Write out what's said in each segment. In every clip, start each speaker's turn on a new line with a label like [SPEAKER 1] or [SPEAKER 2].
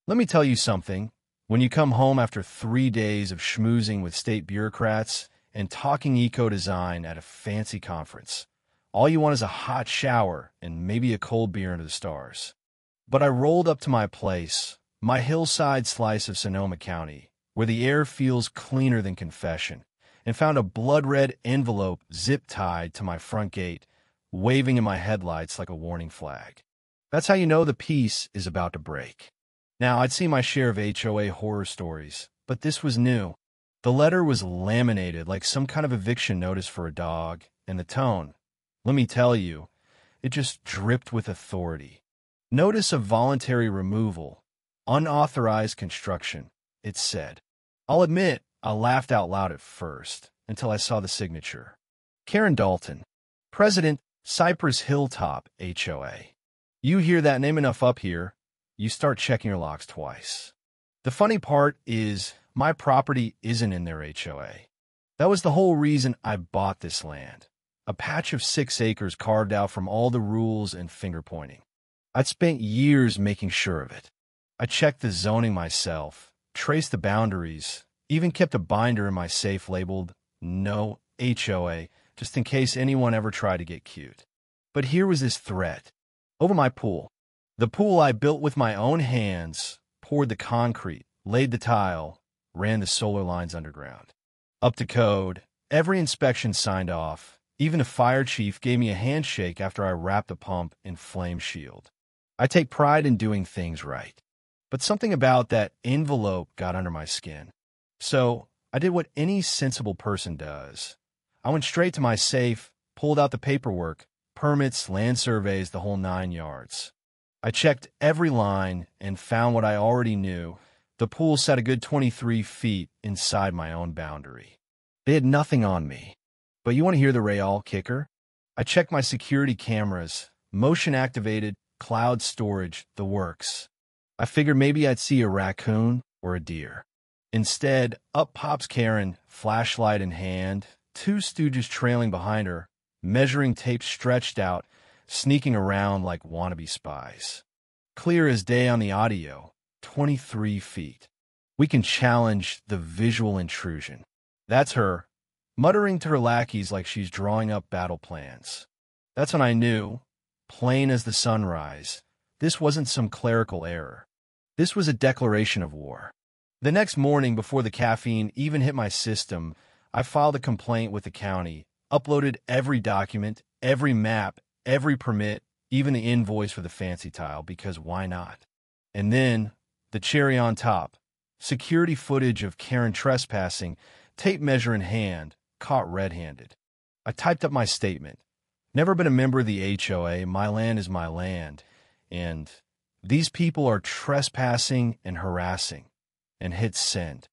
[SPEAKER 1] Let me tell you something. When you come home after 3 days of schmoozing with state bureaucrats and talking eco-design at a fancy conference, all you want is a hot shower and maybe a cold beer under the stars. But I rolled up to my place, my hillside slice of Sonoma County, where the air feels cleaner than confession, and found a blood-red envelope zip-tied to my front gate, waving in my headlights like a warning flag. That's how you know the peace is about to break. Now, I'd seen my share of HOA horror stories, but this was new. The letter was laminated like some kind of eviction notice for a dog, and the tone, let me tell you, it just dripped with authority. Notice of voluntary removal, unauthorized construction, it said. I'll admit, I laughed out loud at first, until I saw the signature. Karen Dalton, President, Cypress Hilltop HOA. You hear that name enough up here, you start checking your locks twice. The funny part is, my property isn't in their HOA. That was the whole reason I bought this land. A patch of 6 acres carved out from all the rules and finger-pointing. I'd spent years making sure of it. I checked the zoning myself, traced the boundaries, even kept a binder in my safe labeled, No HOA, just in case anyone ever tried to get cute. But here was this threat. Over my pool. The pool I built with my own hands, poured the concrete, laid the tile, ran the solar lines underground. Up to code, every inspection signed off. Even the fire chief gave me a handshake after I wrapped the pump in flame shield. I take pride in doing things right. But something about that envelope got under my skin. So I did what any sensible person does. I went straight to my safe, pulled out the paperwork, permits, land surveys, the whole 9 yards. I checked every line and found what I already knew. The pool sat a good 23 feet inside my own boundary. They had nothing on me. But you want to hear the real kicker? I checked my security cameras, motion-activated, cloud storage, the works. I figured maybe I'd see a raccoon or a deer. Instead, up pops Karen, flashlight in hand, 2 stooges trailing behind her, measuring tape stretched out, sneaking around like wannabe spies. Clear as day on the audio, 23 feet. We can challenge the visual intrusion. That's her, muttering to her lackeys like she's drawing up battle plans. That's when I knew, plain as the sunrise, this wasn't some clerical error. This was a declaration of war. The next morning, before the caffeine even hit my system, I filed a complaint with the county, uploaded every document, every map, every permit, even the invoice for the fancy tile, because why not? And then, the cherry on top, security footage of Karen trespassing, tape measure in hand, caught red-handed. I typed up my statement. Never been a member of the HOA, my land is my land, and these people are trespassing and harassing, and hit send.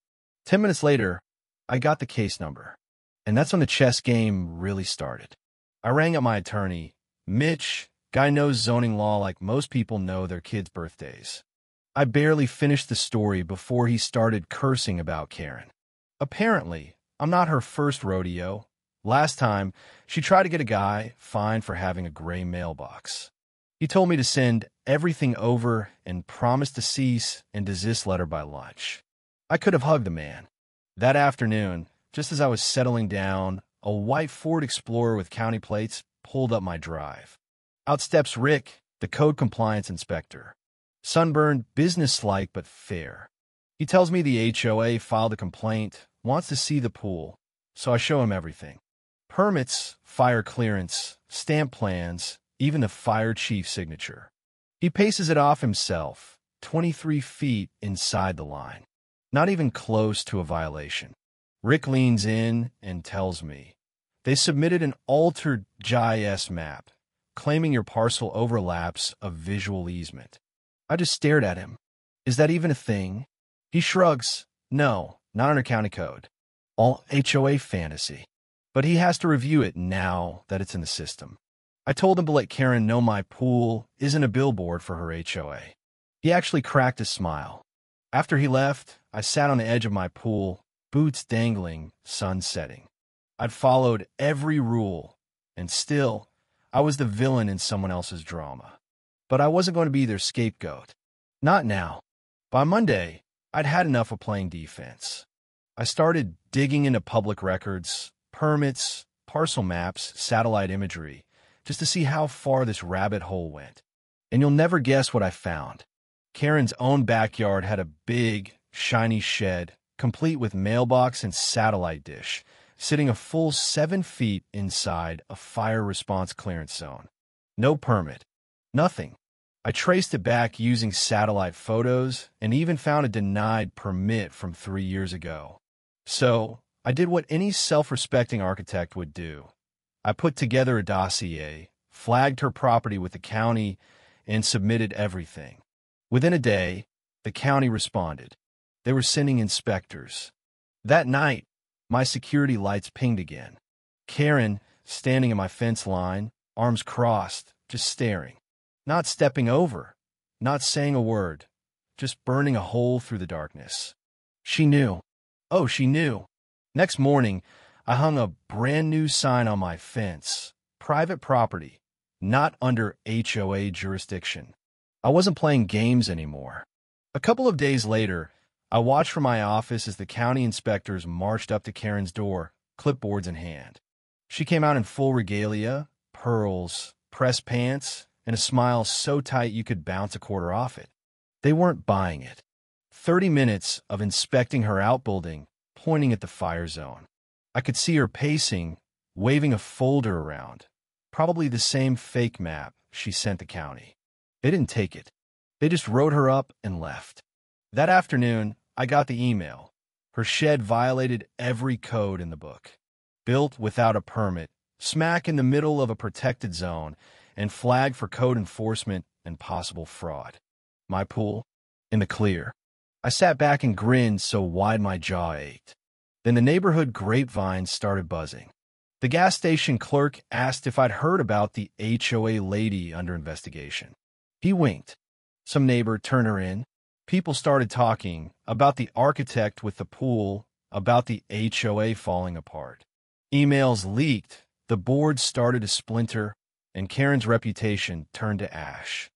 [SPEAKER 1] 10 minutes later, I got the case number, and that's when the chess game really started. I rang up my attorney, Mitch. Guy knows zoning law like most people know their kids' birthdays. I barely finished the story before he started cursing about Karen. Apparently, I'm not her first rodeo. Last time, she tried to get a guy fined for having a gray mailbox. He told me to send everything over and promised a cease and desist letter by lunch. I could have hugged the man. That afternoon, just as I was settling down, a white Ford Explorer with county plates pulled up my drive. Out steps Rick, the code compliance inspector. Sunburned, businesslike but fair. He tells me the HOA filed a complaint, wants to see the pool, so I show him everything. Permits, fire clearance, stamp plans, even the fire chief's signature. He paces it off himself, 23 feet inside the line. Not even close to a violation. Rick leans in and tells me, they submitted an altered GIS map, claiming your parcel overlaps a visual easement. I just stared at him. Is that even a thing? He shrugs. No, not under county code. All HOA fantasy. But he has to review it now that it's in the system. I told him to let Karen know my pool isn't a billboard for her HOA. He actually cracked a smile. After he left, I sat on the edge of my pool, boots dangling, sun setting. I'd followed every rule, and still, I was the villain in someone else's drama. But I wasn't going to be their scapegoat. Not now. By Monday, I'd had enough of playing defense. I started digging into public records, permits, parcel maps, satellite imagery, just to see how far this rabbit hole went. And you'll never guess what I found. Karen's own backyard had a big, shiny shed, complete with mailbox and satellite dish, sitting a full 7 feet inside a fire response clearance zone. No permit. Nothing. I traced it back using satellite photos and even found a denied permit from 3 years ago. So, I did what any self-respecting architect would do. I put together a dossier, flagged her property with the county, and submitted everything. Within a day, the county responded. They were sending inspectors. That night, my security lights pinged again. Karen, standing in my fence line, arms crossed, just staring. Not stepping over, not saying a word, just burning a hole through the darkness. She knew. Oh, she knew. Next morning, I hung a brand new sign on my fence. Private property, not under HOA jurisdiction. I wasn't playing games anymore. A couple of days later, I watched from my office as the county inspectors marched up to Karen's door, clipboards in hand. She came out in full regalia, pearls, pressed pants, and a smile so tight you could bounce a quarter off it. They weren't buying it. 30 minutes of inspecting her outbuilding, pointing at the fire zone. I could see her pacing, waving a folder around. Probably the same fake map she sent the county. They didn't take it. They just wrote her up and left. That afternoon, I got the email. Her shed violated every code in the book. Built without a permit, smack in the middle of a protected zone, and flagged for code enforcement and possible fraud. My pool? In the clear. I sat back and grinned so wide my jaw ached. Then the neighborhood grapevine started buzzing. The gas station clerk asked if I'd heard about the HOA lady under investigation. He winked. Some neighbor turned her in. People started talking about the architect with the pool, about the HOA falling apart. Emails leaked, the board started to splinter, and Karen's reputation turned to ash.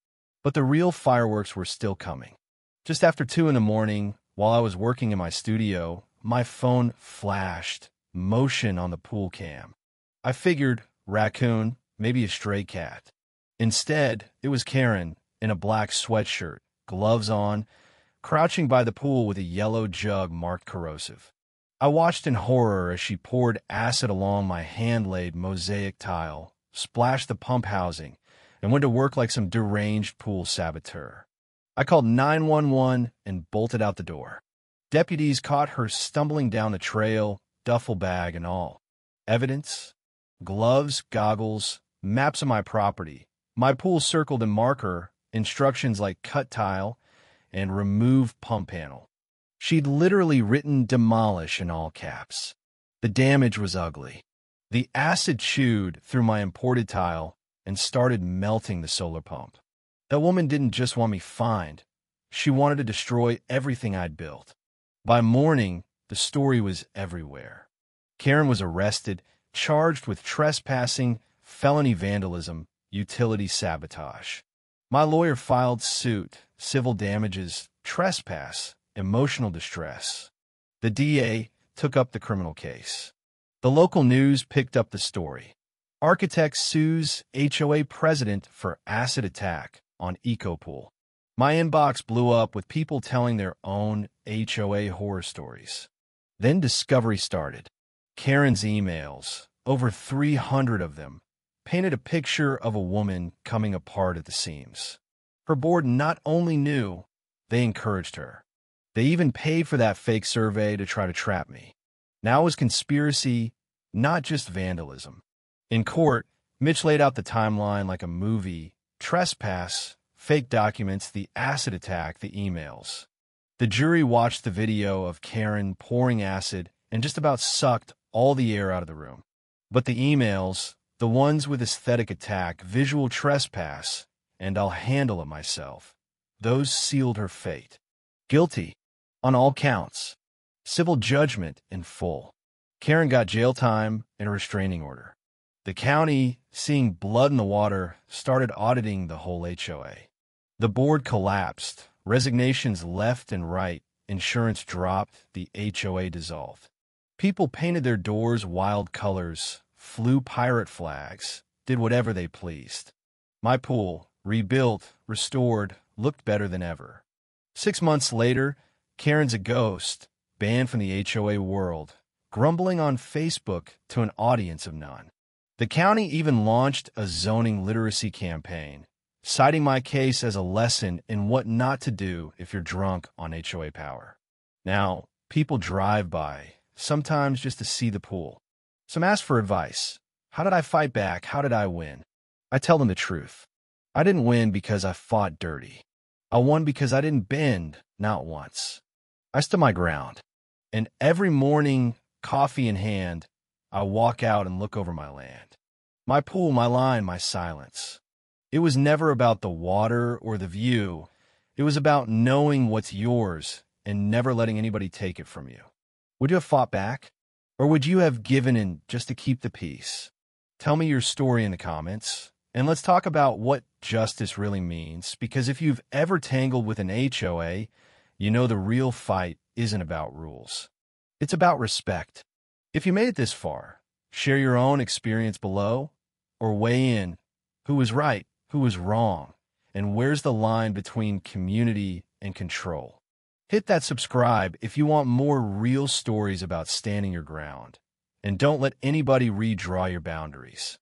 [SPEAKER 1] But the real fireworks were still coming. Just after 2 in the morning, while I was working in my studio, my phone flashed, motion on the pool cam. I figured, raccoon, maybe a stray cat. Instead, it was Karen, in a black sweatshirt, gloves on, crouching by the pool with a yellow jug marked corrosive. I watched in horror as she poured acid along my hand-laid mosaic tile, splashed the pump housing, and went to work like some deranged pool saboteur. I called 911 and bolted out the door. Deputies caught her stumbling down the trail, duffel bag and all. Evidence? Gloves, goggles, maps of my property, my pool circled in marker, instructions like cut tile and remove pump panel. She'd literally written demolish in all caps. The damage was ugly. The acid chewed through my imported tile and started melting the solar pump. That woman didn't just want me fined. She wanted to destroy everything I'd built. By morning, the story was everywhere. Karen was arrested, charged with trespassing, felony vandalism, utility sabotage. My lawyer filed suit, civil damages, trespass, emotional distress. The DA took up the criminal case. The local news picked up the story. Architect sues HOA president for acid attack on EcoPool. My inbox blew up with people telling their own HOA horror stories. Then discovery started. Karen's emails, over 300 of them, painted a picture of a woman coming apart at the seams. Her board not only knew, they encouraged her. They even paid for that fake survey to try to trap me. Now it was conspiracy, not just vandalism. In court, Mitch laid out the timeline like a movie: trespass, fake documents, the acid attack, the emails. The jury watched the video of Karen pouring acid and just about sucked all the air out of the room. But the emails, the ones with aesthetic attack, visual trespass, and I'll handle it myself, those sealed her fate. Guilty, on all counts. Civil judgment in full. Karen got jail time and a restraining order. The county, seeing blood in the water, started auditing the whole HOA. The board collapsed, Resignations left and right, insurance dropped, the HOA dissolved. People painted their doors wild colors, flew pirate flags, did whatever they pleased. My pool, rebuilt, restored, looked better than ever. 6 months later, Karen's a ghost, banned from the HOA world, grumbling on Facebook to an audience of none. The county even launched a zoning literacy campaign, citing my case as a lesson in what not to do if you're drunk on HOA power. Now, people drive by, sometimes just to see the pool. Some ask for advice. How did I fight back? How did I win? I tell them the truth. I didn't win because I fought dirty. I won because I didn't bend, not once. I stood my ground. And every morning, coffee in hand, I walk out and look over my land. My pool, my line, my silence. It was never about the water or the view. It was about knowing what's yours and never letting anybody take it from you. Would you have fought back? Or would you have given in just to keep the peace? Tell me your story in the comments, and let's talk about what justice really means, because if you've ever tangled with an HOA, you know the real fight isn't about rules. It's about respect. If you made it this far, share your own experience below, or weigh in who was right, who was wrong, and where's the line between community and control. Hit that subscribe if you want more real stories about standing your ground. And don't let anybody redraw your boundaries.